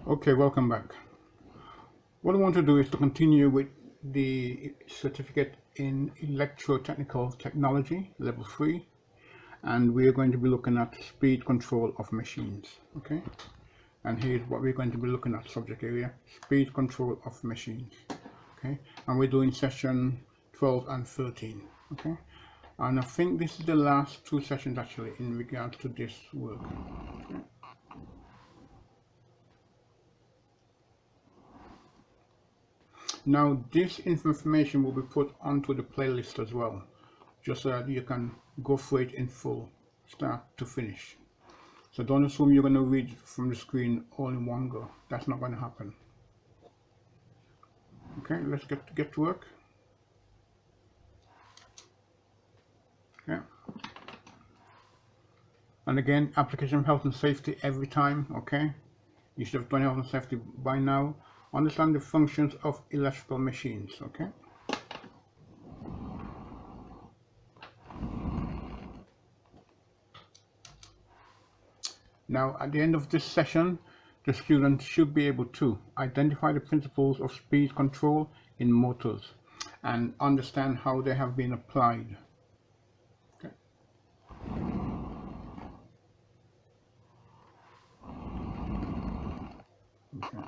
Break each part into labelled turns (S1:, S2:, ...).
S1: Okay, welcome back. What I want to do is to continue with the certificate in electrotechnical technology, level 3, and we are going to be looking at speed control of machines. Okay, and here's what we're going to be looking at: subject area, speed control of machines. Okay, and we're doing session 12 and 13. Okay, and I think this is the last two sessions actually in regards to this work. Okay. Now this information will be put onto the playlist as well, just so that you can go through it in full, start to finish. So don't assume you're going to read from the screen all in one go. That's not going to happen. Okay, let's get to work. Okay. And again, application of health and safety every time. Okay, you should have done health and safety by now. Understand the functions of electrical machines. Okay. Now, at the end of this session, the student should be able to identify the principles of speed control in motors and understand how they have been applied. Okay. Okay.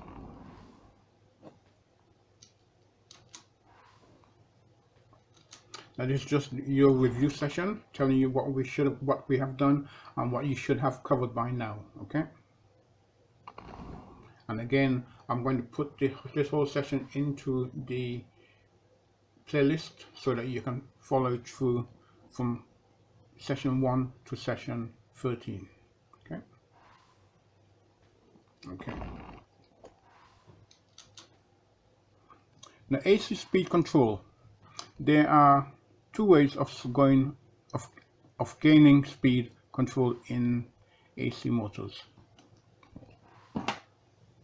S1: That is just your review session, telling you what we have done and what you should have covered by now. Okay. And again, I'm going to put this whole session into the playlist so that you can follow it through from session 1 to session 13. Okay. Okay. Now, AC speed control. There are two ways of gaining speed control in AC motors.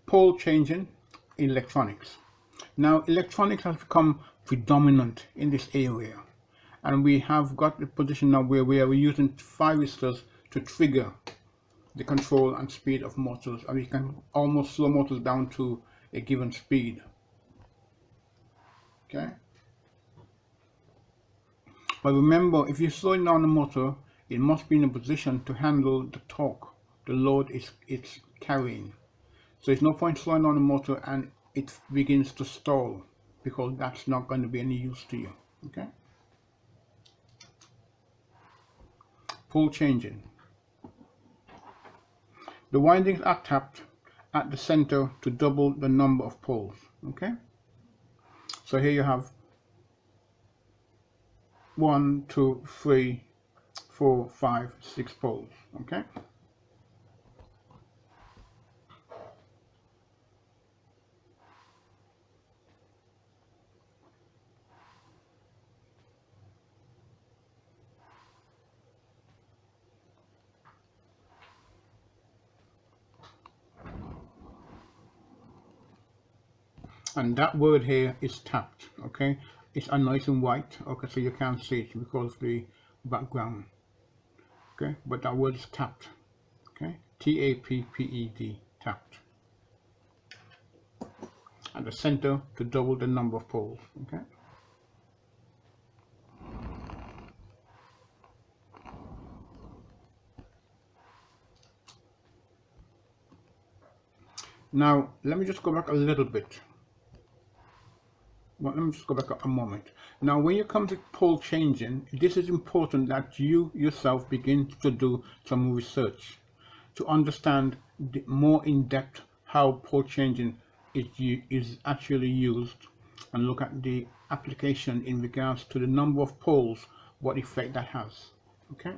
S1: Pole changing, electronics. Now, electronics has become predominant in this area, and we have got the position now where we are using thyristors to trigger the control and speed of motors, and we can almost slow motors down to a given speed. Okay. But remember, if you're slowing down the motor, it must be in a position to handle the torque, the load it's carrying. So there's no point slowing down the motor and it begins to stall, because that's not going to be any use to you. Okay. Pole changing. The windings are tapped at the center to double the number of poles. Okay. So here you have 1, 2, 3, 4, 5, 6 poles. Okay. And that word here is tapped. Okay, it's nice and white. Okay, so you can't see it because of the background. Okay, but that word is tapped. Okay, T-A-P-P-E-D, tapped. At the center to double the number of poles. Okay. Now let me just go back a little bit. Well, let me just go back a moment. Now, when you come to pole changing, this is important that you yourself begin to do some research to understand more in depth how pole changing is actually used, and look at the application in regards to the number of poles, what effect that has. Okay.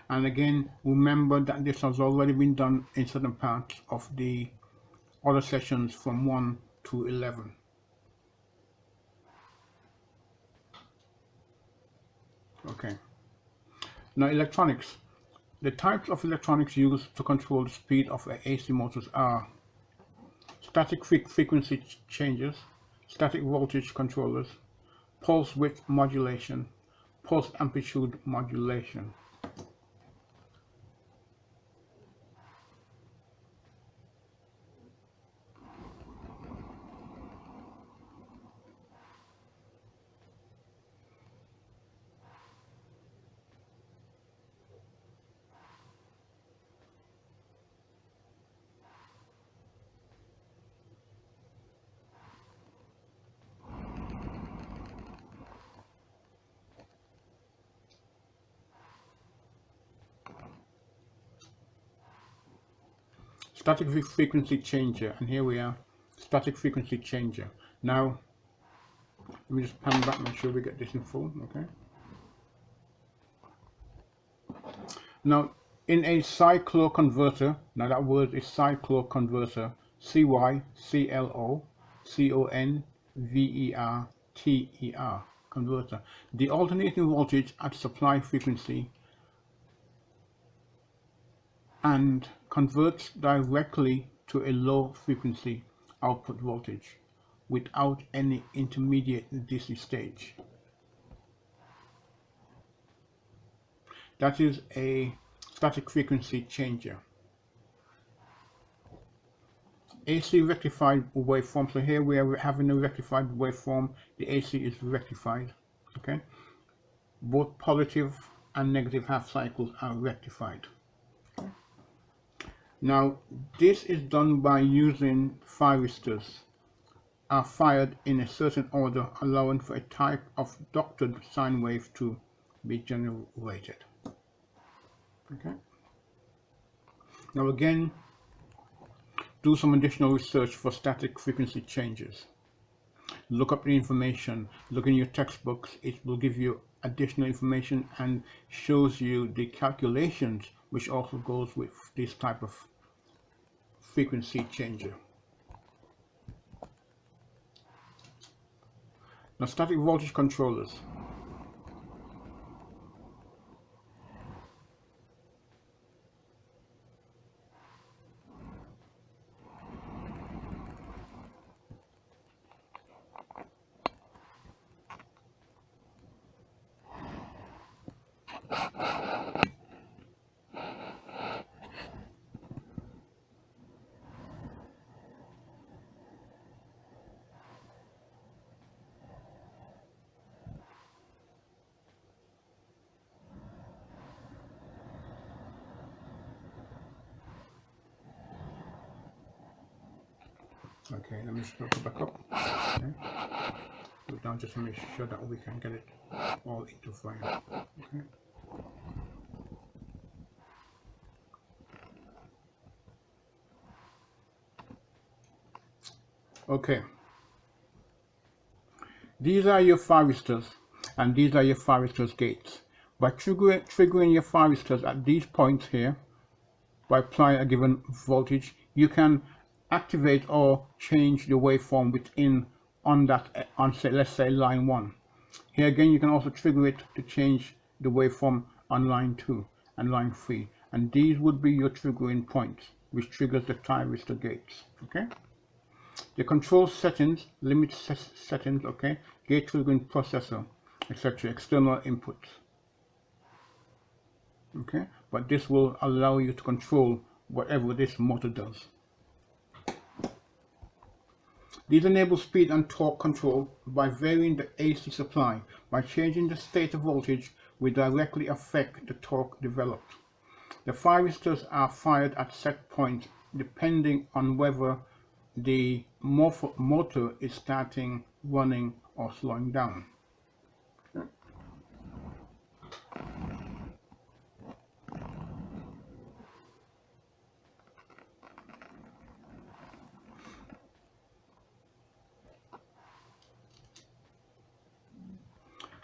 S1: And again, remember that this has already been done in certain parts of the other sessions from 1 to 11. Okay. Now, electronics. The types of electronics used to control the speed of AC motors are static frequency changes, static voltage controllers, pulse width modulation, pulse amplitude modulation. static frequency changer, and here we are, static frequency changer. Now let me just pan back, make sure we get this in full. Okay, now in a cyclo converter, now that word is cyclo converter, CYCLOCONVERTER, converter. The alternating voltage at supply frequency and converts directly to a low frequency output voltage without any intermediate DC stage. That is a static frequency changer. AC rectified waveform. So here we are having a rectified waveform. The AC is rectified. Okay, both positive and negative half cycles are rectified. Okay. Now this is done by using thyristors are fired in a certain order, allowing for a type of doctored sine wave to be generated. Okay. Now again, do some additional research for static frequency changes. Look up the information, look in your textbooks. It will give you additional information and shows you the calculations which also goes with this type of frequency changer. Now static voltage controllers. Okay, let me just go back up. Okay. Put down just to make sure that we can get it all into frame. Okay. Okay. These are your thyristors, and these are your thyristors gates. By triggering your thyristors at these points here, by applying a given voltage, you can activate or change the waveform within say, let's say line 1. Here again, you can also trigger it to change the waveform on line 2 and line 3, and these would be your triggering points, which triggers the thyristor gates. Okay. The control settings, limit settings, okay, gate triggering processor, etc., external inputs. Okay, but this will allow you to control whatever this motor does. These enable speed and torque control by varying the AC supply. By changing the state of voltage, we directly affect the torque developed. The thyristors are fired at set points depending on whether the motor is starting, running, or slowing down. Okay.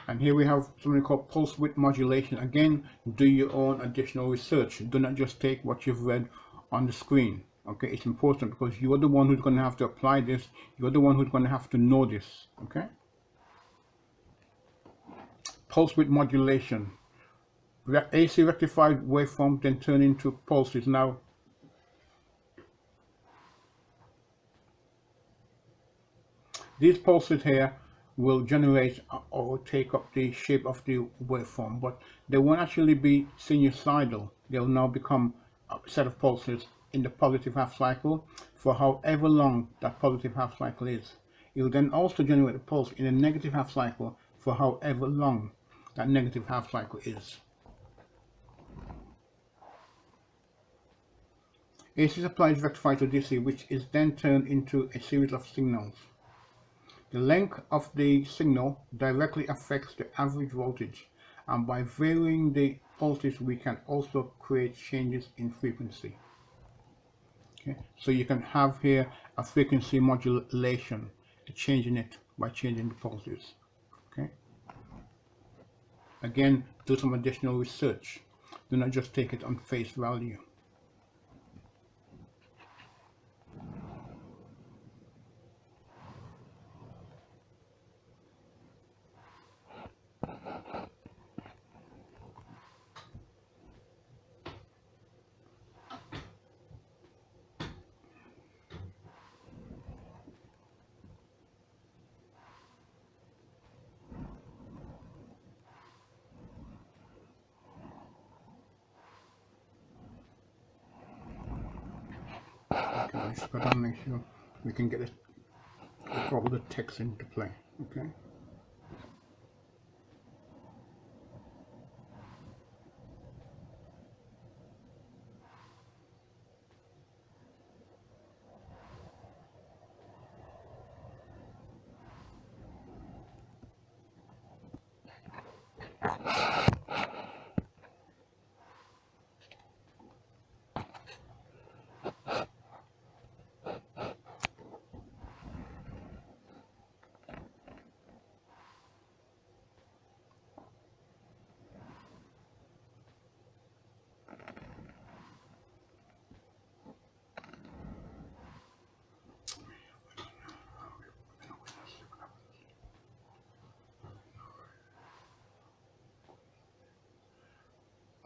S1: And here we have something called pulse width modulation. Again, do your own additional research. Do not just take what you've read on the screen. Okay, it's important because you're the one who's going to have to apply this. You're the one who's going to have to know this. Okay. Pulse width modulation. AC rectified waveform then turn into pulses. Now, these pulses here will generate or take up the shape of the waveform, but they won't actually be sinusoidal. They'll now become a set of pulses in the positive half cycle for however long that positive half cycle is. It will then also generate a pulse in a negative half cycle for however long that negative half cycle is. AC supply is rectified to DC, which is then turned into a series of signals. The length of the signal directly affects the average voltage, and by varying the pulses we can also create changes in frequency. Okay, so you can have here a frequency modulation, changing it by changing the pulses. Okay, again, do some additional research. Do not just take it on face value. Okay, let's go down and make sure we can get all the text into play. Okay.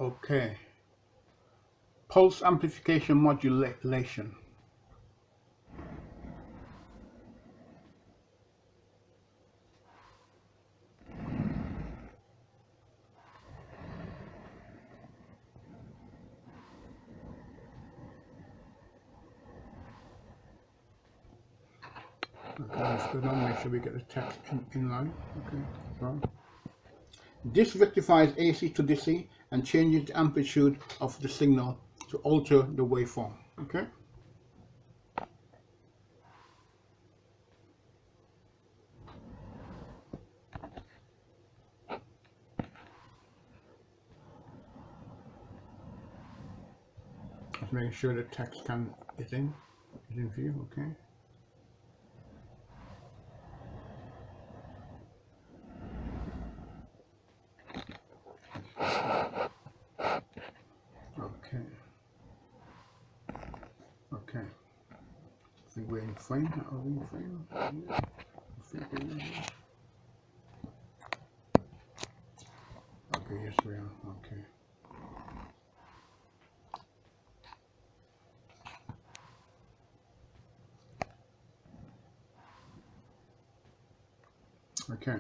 S1: Okay. Pulse amplification modulation. Okay, let's go down and make sure we get the text in line. Okay, so this rectifies AC to DC and changes the amplitude of the signal to alter the waveform. Okay. Just making sure the text is in view. Okay. Okay. Okay. I think we're in frame. Are we in frame? Yeah. Okay, yes we are. Okay. Okay.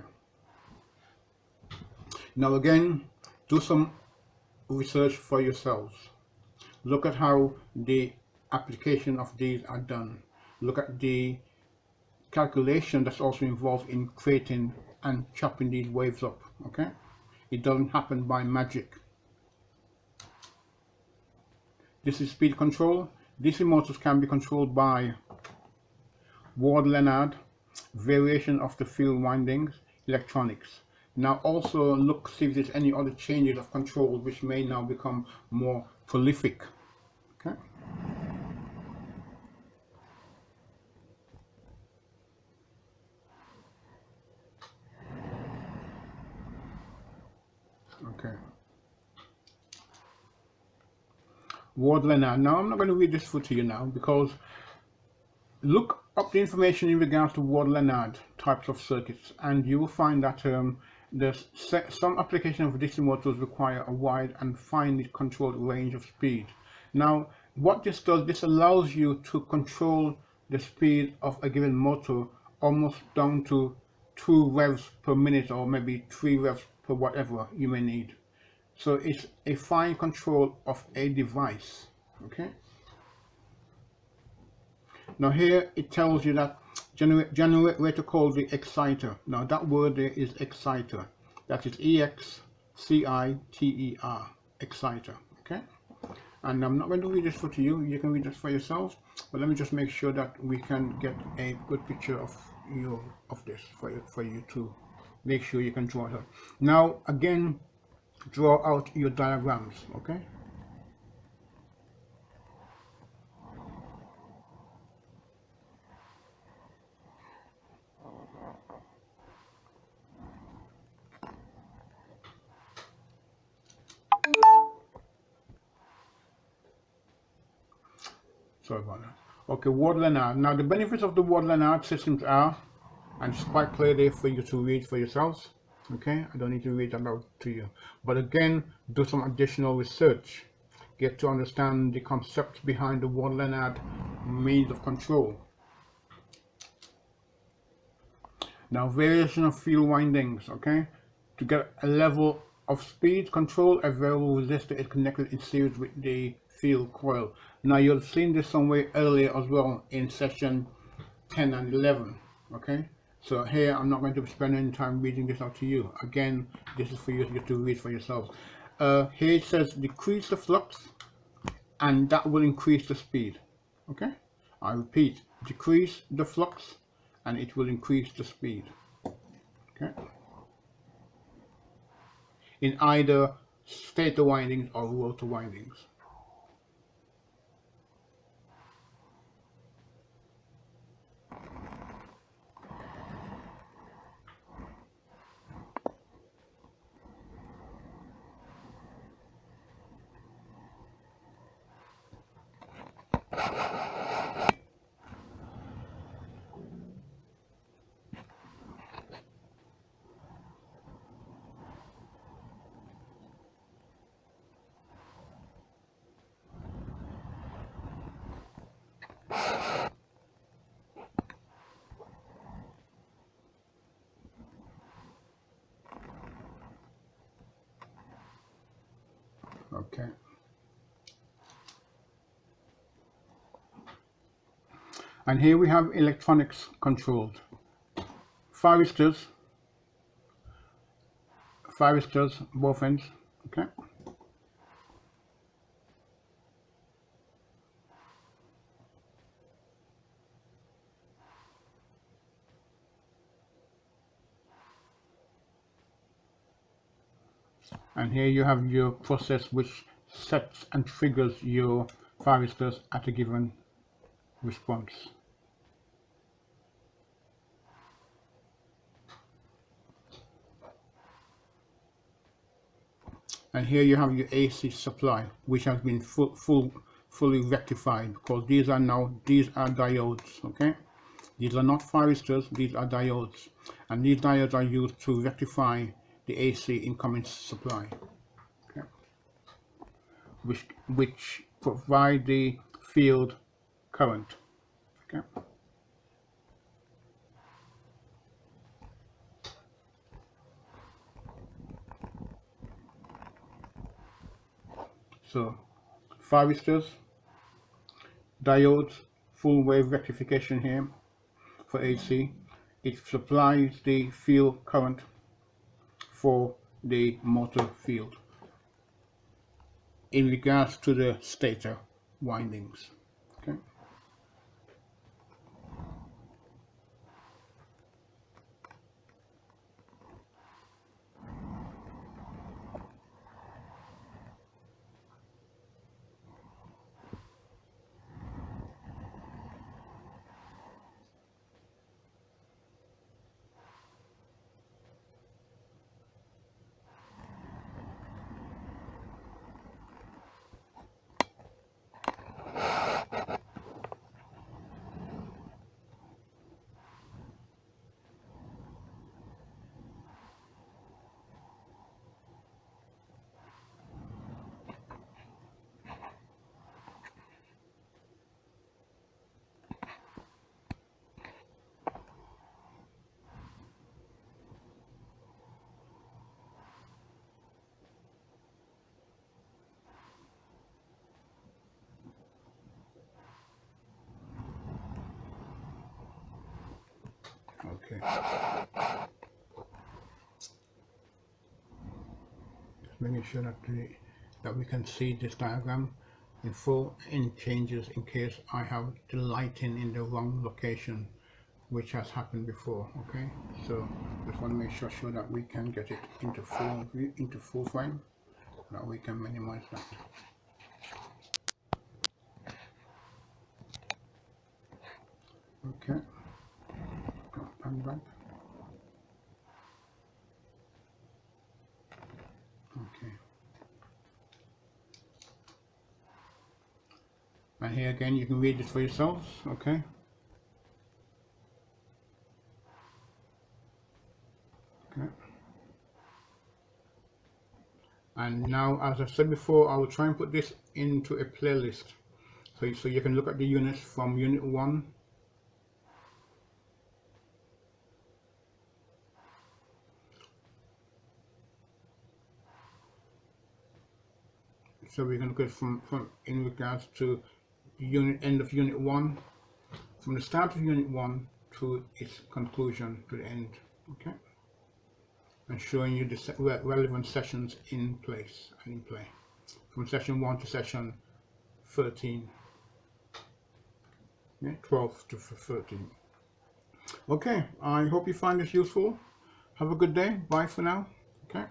S1: Now again, do some research for yourselves. Look at how the application of these are done. Look at the calculation that's also involved in creating and chopping these waves up. Okay, it doesn't happen by magic. This is speed control. DC motors can be controlled by Ward-Leonard, variation of the field windings, electronics. Now also look, see if there's any other changes of control which may now become more prolific. Okay. Okay. Ward-Leonard. Now I'm not going to read this to you now because look up the information in regards to Ward-Leonard types of circuits and you will find that there's some application of DC motors require a wide and finely controlled range of speed. Now what this does, this allows you to control the speed of a given motor almost down to 2 revs per minute or maybe 3 revs per whatever you may need. So it's a fine control of a device. Okay. Now here it tells you that generator called the exciter. Now that word there is exciter. That is E-X-C-I-T-E-R, exciter. Okay. And I'm not going to read this to you. You can read this for yourself. But let me just make sure that we can get a good picture of this for you to make sure you can draw it out. Now again, draw out your diagrams. Okay. Sorry about that. Okay, word Leonard. Now the benefits of the word Leonard systems are, and it's quite clear there for you to read for yourselves. Okay, I don't need to read that out to you. But again, do some additional research. Get to understand the concepts behind the word Leonard means of control. Now variation of field windings. Okay, to get a level of speed control, a variable resistor is connected in series with the field coil. Now you've seen this somewhere earlier as well in session 10 and 11. Okay, so here I'm not going to spend any time reading this out to you. Again, this is for you to read for yourself. Here it says decrease the flux and that will increase the speed. Okay, I repeat, decrease the flux and it will increase the speed. Okay, in either stator windings or rotor windings. Okay. And here we have electronics controlled. Thyristors, both ends. Okay. And here you have your process which sets and triggers your thyristors at a given response. And here you have your AC supply, which has been fully rectified, because these are diodes. Okay, these are not thyristors, these are diodes, and these diodes are used to rectify the AC incoming supply. Okay, which provide the field current. Okay. So thyristors, diodes, full wave rectification here for AC. It supplies the field current for the motor field in regards to the stator windings. Okay. Okay. Just making sure that we can see this diagram in full in changes in case I have the lighting in the wrong location, which has happened before. Okay, so just want to make sure that we can get it into full view, into full frame, that we can minimize that. Okay, pan back. Okay. And here again, you can read this for yourselves, okay? Okay. And now, as I said before, I will try and put this into a playlist. So you can look at the units from Unit 1 so we can look at from in regards to end of Unit 1, from the start of Unit 1 to its conclusion, to the end, okay? And showing you the relevant sessions in place and in play, from session 1 to session 13, yeah, 12 to 13. Okay, I hope you find this useful. Have a good day. Bye for now. Okay.